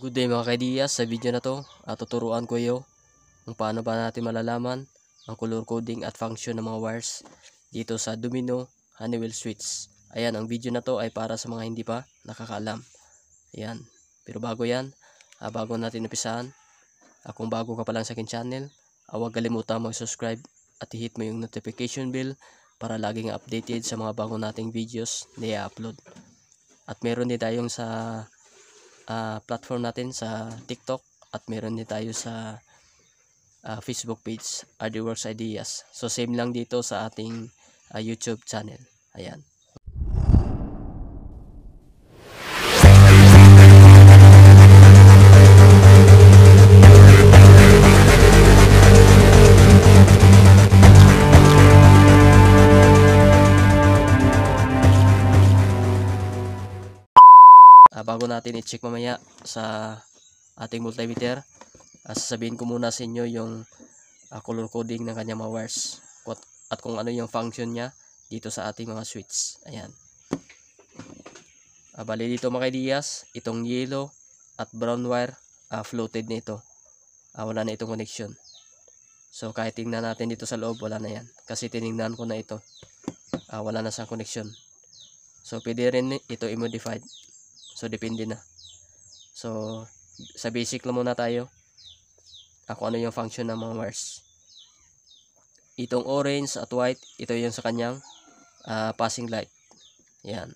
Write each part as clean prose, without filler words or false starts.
Good day mga kaidiyas, sa video na to tuturuan ko iyo kung paano ba natin malalaman ang color coding at function ng mga wires dito sa Domino Honeywell switch. Ayan, ang video na to ay para sa mga hindi pa nakakaalam. Ayan, pero bago yan, bago natin umpisahan, kung bago ka pa lang sa akin channel, huwag kalimutan mag-subscribe at i-hit mo yung notification bell para laging updated sa mga bago nating videos na i-upload. At meron din tayong sa platform natin sa TikTok at meron din tayo sa Facebook page, RDWorks Ideas. So same lang dito sa ating YouTube channel. Ayan. Bago natin i-check mamaya sa ating multimeter, sasabihin ko muna sa inyo yung color coding ng kanyang mga wires at kung ano yung function niya dito sa ating mga switch. Ayan. Bali dito mga kaidiyas, itong yellow at brown wire floated na ito. Wala na itong connection. So kahit tingnan natin dito sa loob, wala na yan. Kasi tinignan ko na ito. Wala na siyang connection. So pwede rin ito i-modified. So depende na. So sa basic lang muna tayo. Kung ano yung function ng mga wires. Itong orange at white, ito yung sa kanyang passing light. Yan.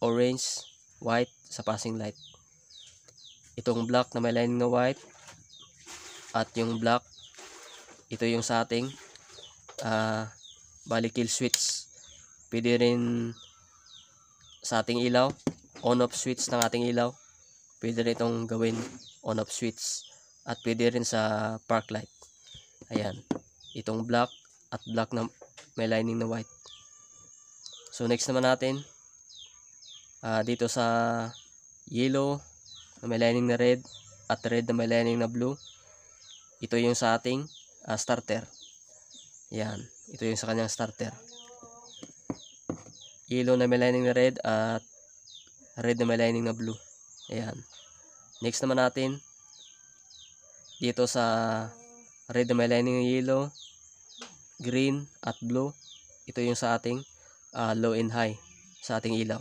Orange, white sa passing light. Itong black na may lining na white at yung black, ito yung sa ating kill switch. Pwede rin sa ating ilaw, on-off switch ng ating ilaw. Pwede rin itong gawin on-off switch. At pwede rin sa park light. Ayan. Itong black at black na may lining na white. So next naman natin, dito sa yellow na may lining na red at red na may lining na blue, ito yung sa ating starter. Ayan. Ito yung sa kanyang starter. Yellow na may lining na red at red na may lining na blue. Ayan. Next naman natin, dito sa red na may lining na yellow, green at blue, ito yung sa ating low and high sa ating ilaw.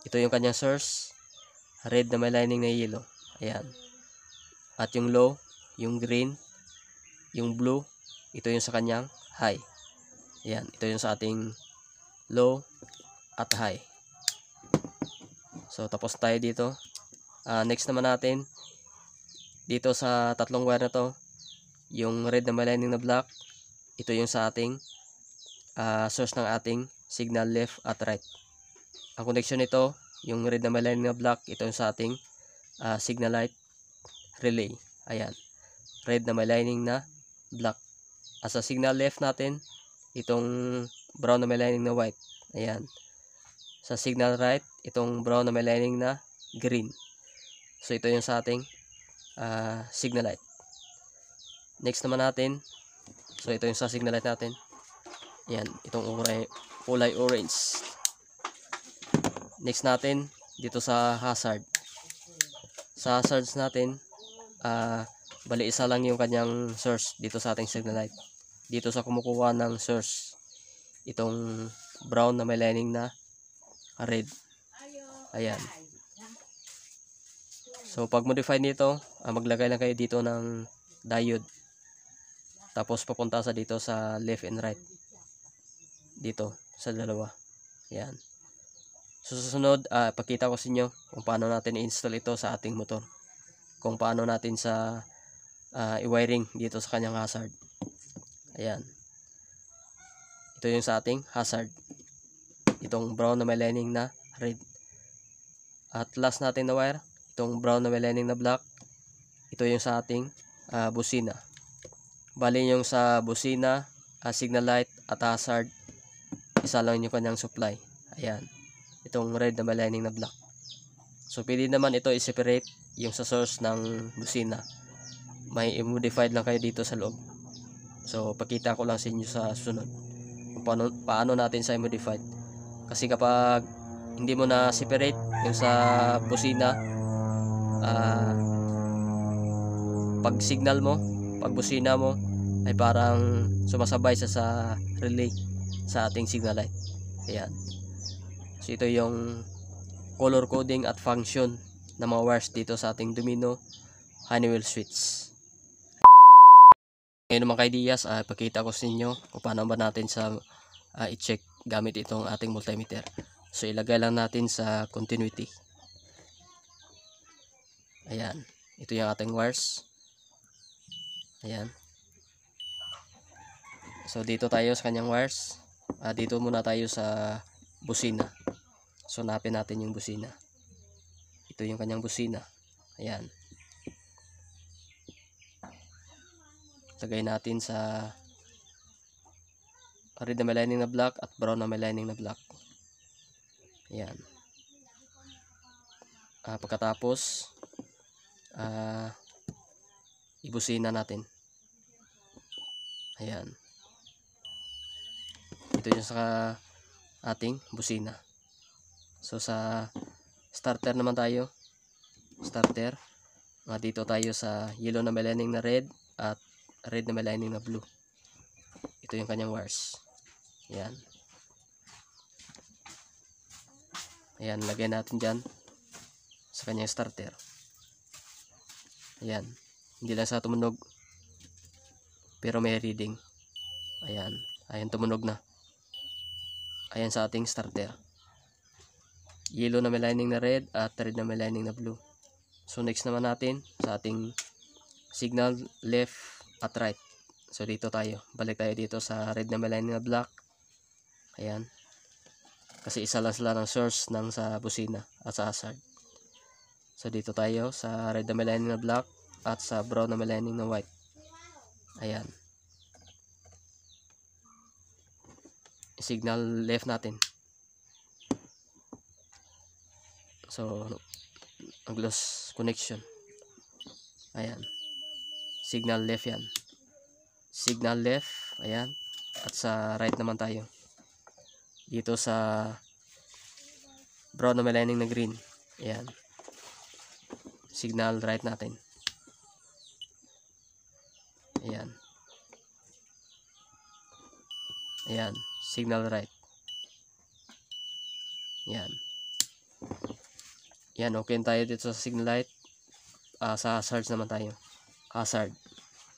Ito yung kanyang source, red na may lining na yellow. Ayan. At yung low, yung green, yung blue, ito yung sa kanyang high. Ayan. Ito yung sa ating low at high. So tapos tayo dito. Next naman natin, dito sa tatlong wire na to, yung red na may lining na black, ito yung sa ating source ng ating signal left at right. Ang connection nito, yung red na may lining na black, ito yung sa ating signal light relay. Ayan. Red na may lining na black. Sa signal left natin, itong brown na may lining na white. Ayan. Sa signal right, itong brown na may lining na green. So ito yung sa ating signal light. Next naman natin, so ito yung sa signal light natin. Ayan, itong kulay orange. Next natin, dito sa hazard. Sa hazards natin, bali isa lang yung kanyang source dito sa ating signal light. Dito sa kumukuha ng source, itong brown na may lining na red. Ayan. So pag modify nito, maglagay lang kayo dito ng diode. Tapos papunta sa dito sa left and right. Dito sa dalawa. Ayan. So susunod, pakita ko sa inyo kung paano natin i-install ito sa ating motor. Kung paano natin sa i-wiring dito sa kanyang hazard. Ayan. Ito yung sa ating hazard. Itong brown na may lining na red. At last natin na wire, itong brown na may lining na black, ito yung sa ating busina. Bali yung sa busina, signal light at hazard, isa lang yung kanyang supply. Ayan. Itong red na may lining na black. So pwede naman ito i-separate yung sa source ng busina. May i-modified lang kayo dito sa loob. So pakita ko lang sa inyo sa sunod kung paano natin sa i-modified. Kasi kapag hindi mo na separate yung sa busina, pag signal mo, pag busina mo, ay parang sumasabay sa relay sa ating signal light. Ayan. So ito yung color coding at function ng mga wires dito sa ating Domino Honeywell switch. Ngayon mga kaidiyas, ipakita ko sa inyo kung paano ba natin i-check gamit itong ating multimeter. So ilagay lang natin sa continuity. Ayan. Ito yung ating wires. Ayan. So dito tayo sa kanyang wires. Dito muna tayo sa busina. So napin natin yung busina. Ito yung kanyang busina. Ayan. Lagay natin sa red na may lining na black at brown na may lining na black. Ayan. Pagkatapos ibusina natin. Ayan. Ito yung sa ating busina. So sa starter naman tayo. Starter. Dito tayo sa yellow na may lining na red at red na may lining na blue. Ito yung kanyang wires. Ayan. Ayan, lagay natin dyan sa kanyang starter. Ayan. Hindi lang sa tumunog, pero may reading. Ayan. Ayan, tumunog na. Ayan sa ating starter. Yellow na may lining na red at red na may lining na blue. So next naman natin sa ating signal left at right. So dito tayo. Balik tayo dito sa red na may lining na black. Ayan. Kasi isa lang sila ng source ng sa busina at sa hazard. So dito tayo sa red na may lining na black at sa brown na may lining na white. Ayan. Signal left natin. So ang-loss connection. Ayan. Signal left yan. Signal left. Ayan. At sa right naman tayo. Dito sa brown na may lining na green. Ayan. Signal right natin. Ayan. Ayan. Signal right. Ayan. Ayan. Okay tayo dito sa signal light. Sa hazard naman tayo. Hazard.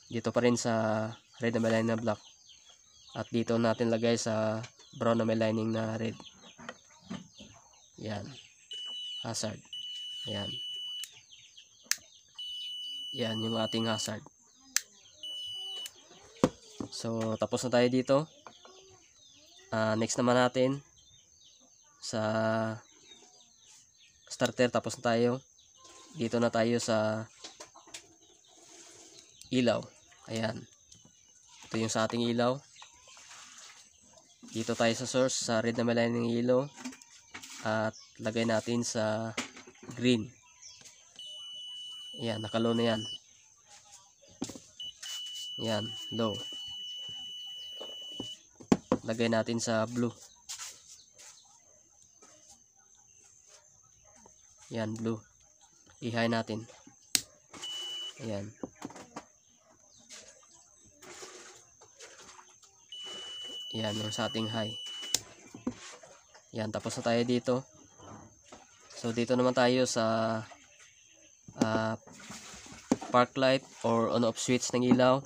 Dito pa rin sa red na may lining na black. At dito natin lagay sa brown na may lining na red. Ayan. Hazard. Ayan. Yan yung ating hazard. So tapos na tayo dito. Next naman natin sa starter, tapos na tayo. Dito na tayo sa ilaw. Ayan. Ito yung sa ating ilaw. Dito tayo sa source, sa red na may lining ng yellow. At lagay natin sa green. Ayan, naka-low na yan. Ayan, low. Lagay natin sa blue. Ayan, blue. I-high natin. Ayan. Ayan, yung sa ating high. Ayan, tapos na tayo dito. So, dito naman tayo sa park light or on-off switch ng ilaw,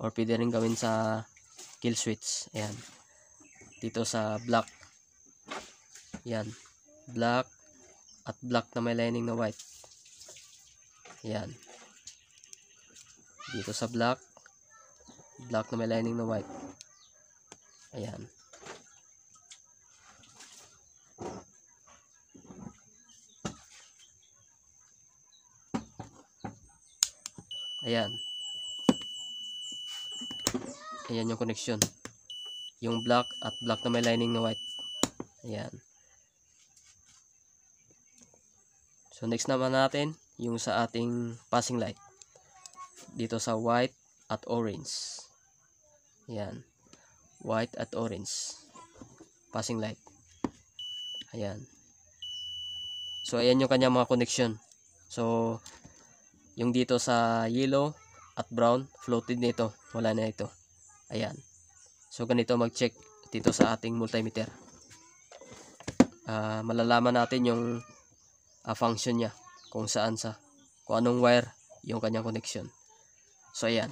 or pwede rin gawin sa kill switch. Ayan. Dito sa black. Ayan. Black at black na may lining na white. Ayan. Dito sa black. Black na may lining na white. Ayan. Ayan. Ayan yung connection. Yung black at black na may lining na white. Ayan. So next naman natin yung sa ating passing light. Dito sa white at orange. Ayan. White at orange. Passing light. Ayan. So ayan yung kanyang mga connection. So Yung dito sa yellow at brown, floated nito. Wala na ito. Ayan. So ganito mag-check dito sa ating multimeter. Malalaman natin yung function niya. Kung anong wire yung kanyang connection. So ayan.